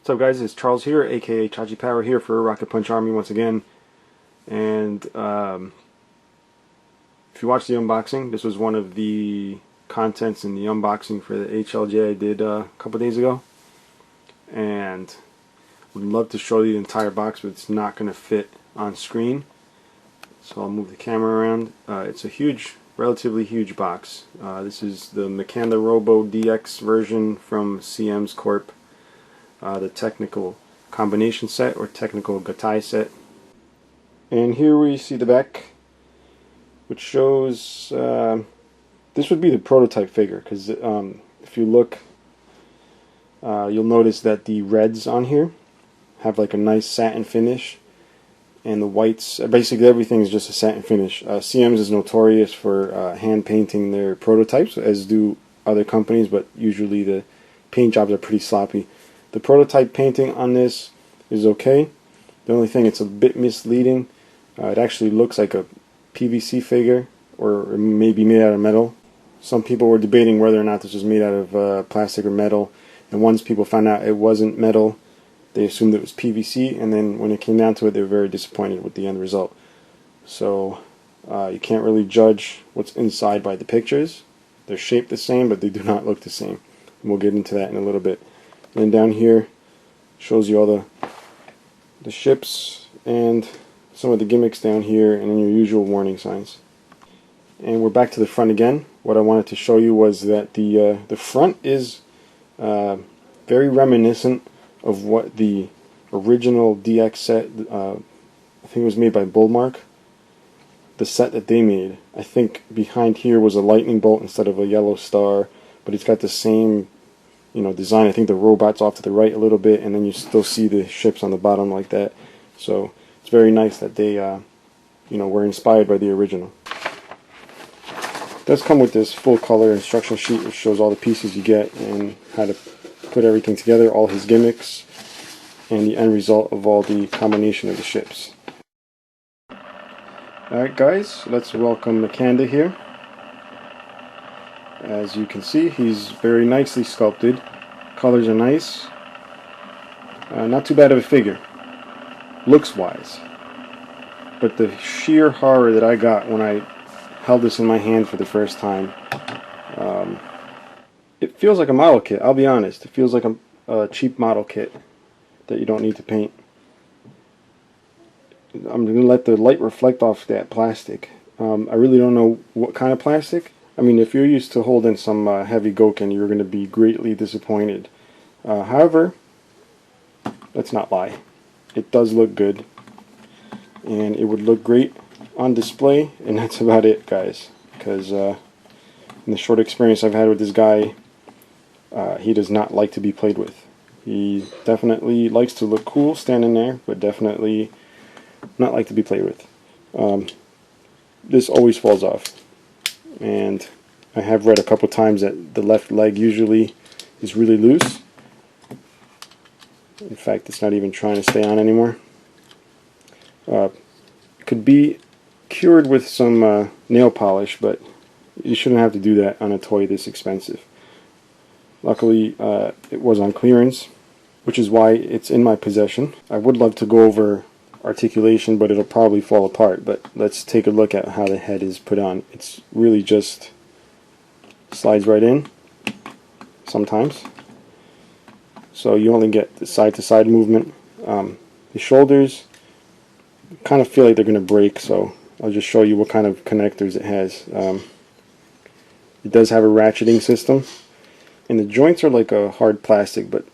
What's up, guys? It's Charles here, aka Chachi Power, here for Rocket Punch Army once again. And if you watched the unboxing, this was one of the contents in the unboxing for the HLJ I did a couple days ago. And would love to show you the entire box, but it's not going to fit on screen. So I'll move the camera around. It's a huge, relatively huge box. This is the Mechander Robo DX version from CM's Corp. The technical combination set, or technical Gattai set. And here we see the back, which shows this would be the prototype figure, because if you look, you'll notice that the reds on here have like a nice satin finish, and the whites, basically everything is just a satin finish. CM's is notorious for hand painting their prototypes, as do other companies, but usually the paint jobs are pretty sloppy. The prototype painting on this is okay. The only thing, it's a bit misleading. It actually looks like a PVC figure, or maybe made out of metal. Some people were debating whether or not this was made out of plastic or metal, and once people found out it wasn't metal, they assumed it was PVC, and then when it came down to it, they were very disappointed with the end result. So you can't really judge what's inside by the pictures. They're shaped the same, but they do not look the same. And we'll get into that in a little bit. And down here shows you all the ships and some of the gimmicks down here, and then your usual warning signs. And we're back to the front again. What I wanted to show you was that the front is very reminiscent of what the original DX set, I think it was made by Bullmark, the set that they made. I think behind here was a lightning bolt instead of a yellow star, but it's got the same design. I think the robot's off to the right a little bit, and then you still see the ships on the bottom like that. So it's very nice that they were inspired by the original. It does come with this full color instruction sheet, which shows all the pieces you get and how to put everything together, all his gimmicks, and the end result of all the combination of the ships. Alright, guys, let's welcome Mechander here. As you can see, he's very nicely sculpted. Colors are nice. Not too bad of a figure, looks-wise. But the sheer horror that I got when I held this in my hand for the first time, it feels like a model kit, I'll be honest. It feels like a cheap model kit that you don't need to paint. I'm going to let the light reflect off that plastic. I really don't know what kind of plastic. I mean, if you're used to holding some heavy Goken, you're going to be greatly disappointed. However, let's not lie. It does look good, and it would look great on display, and that's about it, guys. Because in the short experience I've had with this guy, he does not like to be played with. He definitely likes to look cool standing there, but definitely not like to be played with. This always falls off. And I have read a couple times that the left leg usually is really loose. In fact, it's not even trying to stay on anymore. Could be cured with some nail polish, but you shouldn't have to do that on a toy this expensive. Luckily, it was on clearance, which is why it's in my possession. I would love to go over articulation, but it'll probably fall apart. But let's take a look at how the head is put on. It's really just slides right in sometimes, so you only get the side-to-side movement. The shoulders kind of feel like they're going to break, so I'll just show you what kind of connectors it has. It does have a ratcheting system, and the joints are like a hard plastic, but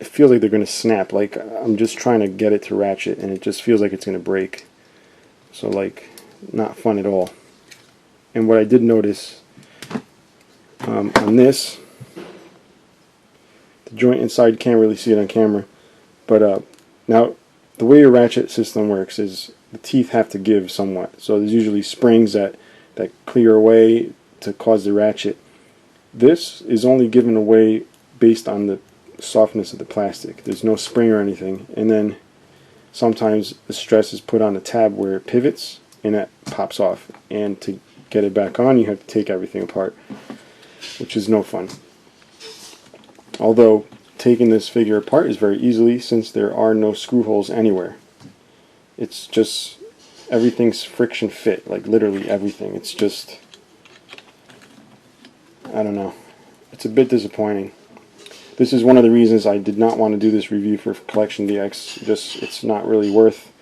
it feels like they're going to snap. Like I'm just trying to get it to ratchet, and it just feels like it's going to break. So like, not fun at all. And what I did notice on this, the joint inside, you can't really see it on camera, but now the way your ratchet system works is the teeth have to give somewhat. So there's usually springs that clear away to cause the ratchet. This is only given away based on the softness of the plastic. There's no spring or anything, and then sometimes the stress is put on the tab where it pivots, and that pops off, and to get it back on you have to take everything apart, which is no fun. Although taking this figure apart is very easily, since there are no screw holes anywhere. It's just, everything's friction fit, like literally everything. It's just, I don't know, it's a bit disappointing. This is one of the reasons I did not want to do this review for Collection DX. Just, it's not really worth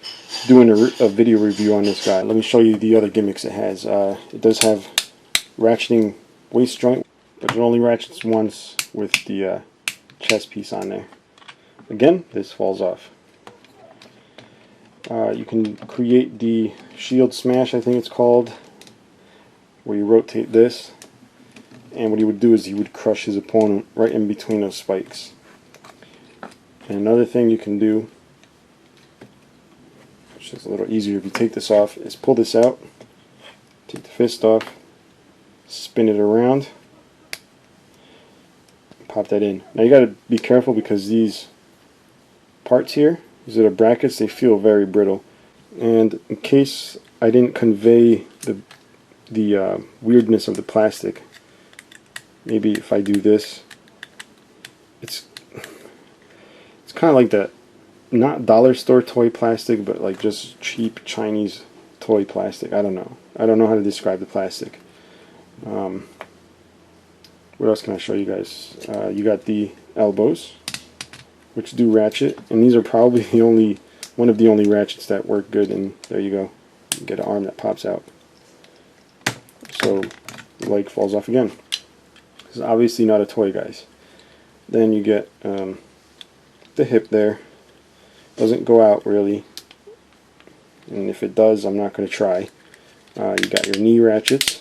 doing a video review on this guy. Let me show you the other gimmicks it has. It does have ratcheting waist joint, but it only ratchets once with the chest piece on there. Again, this falls off. You can create the shield smash, I think it's called, where you rotate this, and what he would do is he would crush his opponent right in between those spikes. And another thing you can do, which is a little easier if you take this off, is pull this out, take the fist off, spin it around, pop that in. Now you got to be careful, because these parts here, these are the brackets, they feel very brittle. And in case I didn't convey the weirdness of the plastic, maybe if I do this, it's kind of like that, not dollar store toy plastic, but like just cheap Chinese toy plastic. I don't know how to describe the plastic. What else can I show you guys? You got the elbows, which do ratchet, and these are probably one of the only ratchets that work good. And there you go, you get an arm that pops out, so the leg falls off again. This is obviously not a toy, guys. Then you get the hip there. Doesn't go out really, and if it does, I'm not going to try. You got your knee ratchets.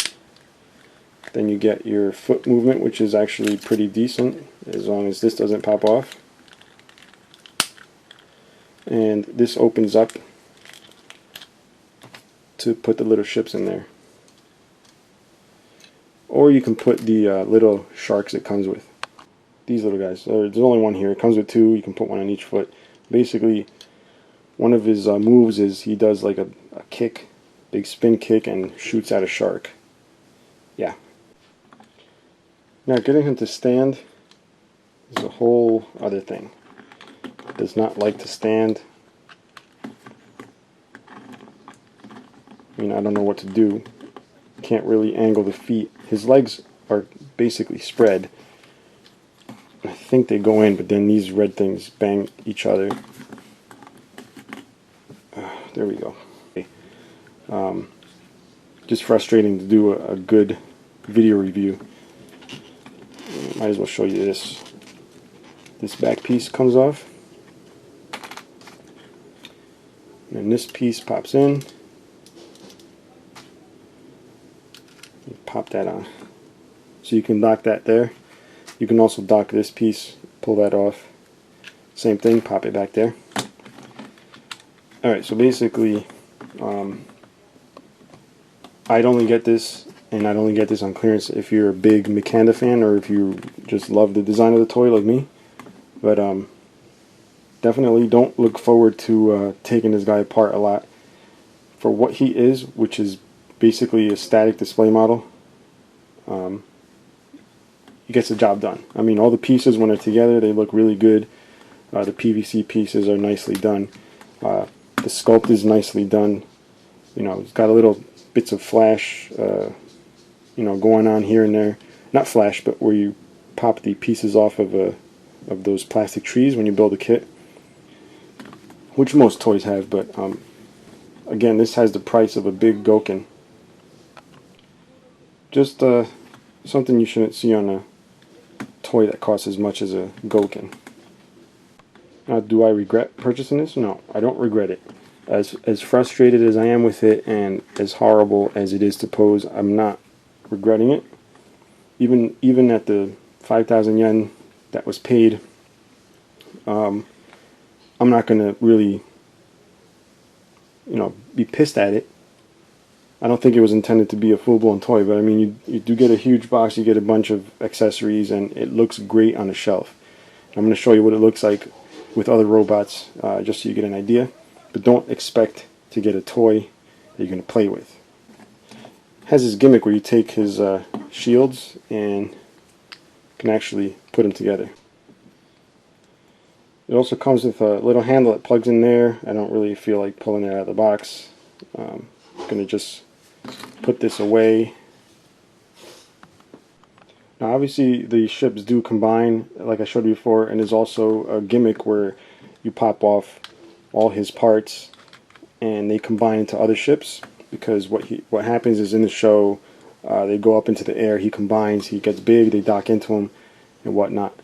Then you get your foot movement, which is actually pretty decent, as long as this doesn't pop off. And this opens up to put the little ships in there. Or you can put the little sharks it comes with. These little guys. There's only one here. It comes with two. You can put one on each foot. Basically, one of his moves is he does like a kick, big spin kick, and shoots at a shark. Yeah. Now getting him to stand is a whole other thing. He does not like to stand. I mean, I don't know what to do. Can't really angle the feet. His legs are basically spread. I think they go in, but then these red things bang each other. There we go. Okay. Just frustrating to do a good video review. Might as well show you this. This back piece comes off, and this piece pops in. Pop that on. So you can dock that there. You can also dock this piece, pull that off. Same thing, pop it back there. Alright, so basically, I'd only get this, and I'd only get this on clearance if you're a big Mechander fan, or if you just love the design of the toy like me. But definitely don't look forward to taking this guy apart a lot. For what he is, which is basically a static display model, he gets the job done. I mean, all the pieces, when they're together, they look really good. The PVC pieces are nicely done. The sculpt is nicely done. You know, it's got a little bits of flash, you know, going on here and there. Not flash, but where you pop the pieces off of those plastic trees when you build a kit, which most toys have. But again, this has the price of a big Goken. Just something you shouldn't see on a toy that costs as much as a Goken. Now, do I regret purchasing this? No, I don't regret it. As frustrated as I am with it, and as horrible as it is to pose, I'm not regretting it. Even at the 5,000 yen that was paid, I'm not going to really, you know, be pissed at it. I don't think it was intended to be a full-blown toy, but I mean, you do get a huge box, you get a bunch of accessories, and it looks great on the shelf. I'm going to show you what it looks like with other robots, just so you get an idea. But don't expect to get a toy that you're going to play with. It has this gimmick where you take his shields and can actually put them together. It also comes with a little handle that plugs in there. I don't really feel like pulling it out of the box. I'm going to just put this away. Now obviously the ships do combine, like I showed you before, and there's also a gimmick where you pop off all his parts and they combine into other ships, because what happens is in the show they go up into the air, he combines, he gets big, they dock into him and whatnot.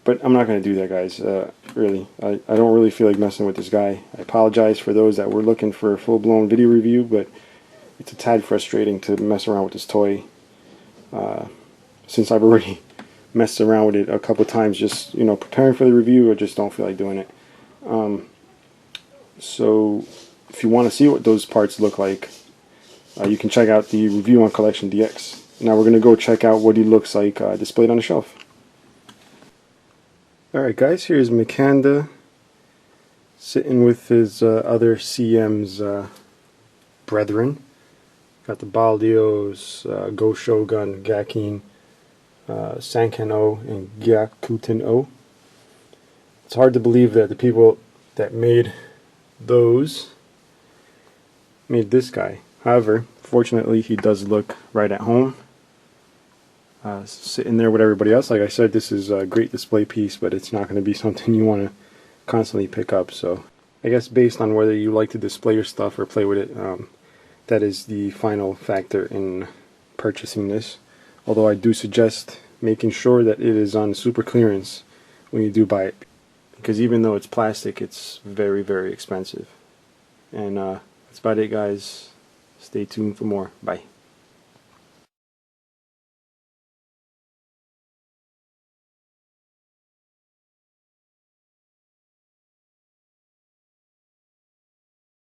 But I'm not going to do that, guys. Really, I don't really feel like messing with this guy. I apologize for those that were looking for a full-blown video review, but it's a tad frustrating to mess around with this toy. Since I've already messed around with it a couple times, just preparing for the review, I just don't feel like doing it. So if you want to see what those parts look like, you can check out the review on Collection DX. Now we're going to go check out what he looks like displayed on the shelf. Alright guys, here's Mechander sitting with his other CM's brethren. Got the Baldios, Go Shogun, Gakin, Sanken-O, and Gyakuten-O. It's hard to believe that the people that made those made this guy. However, fortunately he does look right at home. Sitting there with everybody else. Like I said, this is a great display piece, but it's not going to be something you want to constantly pick up. So I guess based on whether you like to display your stuff or play with it, that is the final factor in purchasing this. Although I do suggest making sure that it is on super clearance when you do buy it, because even though it's plastic, it's very, very expensive. And that's about it, guys. Stay tuned for more. Bye.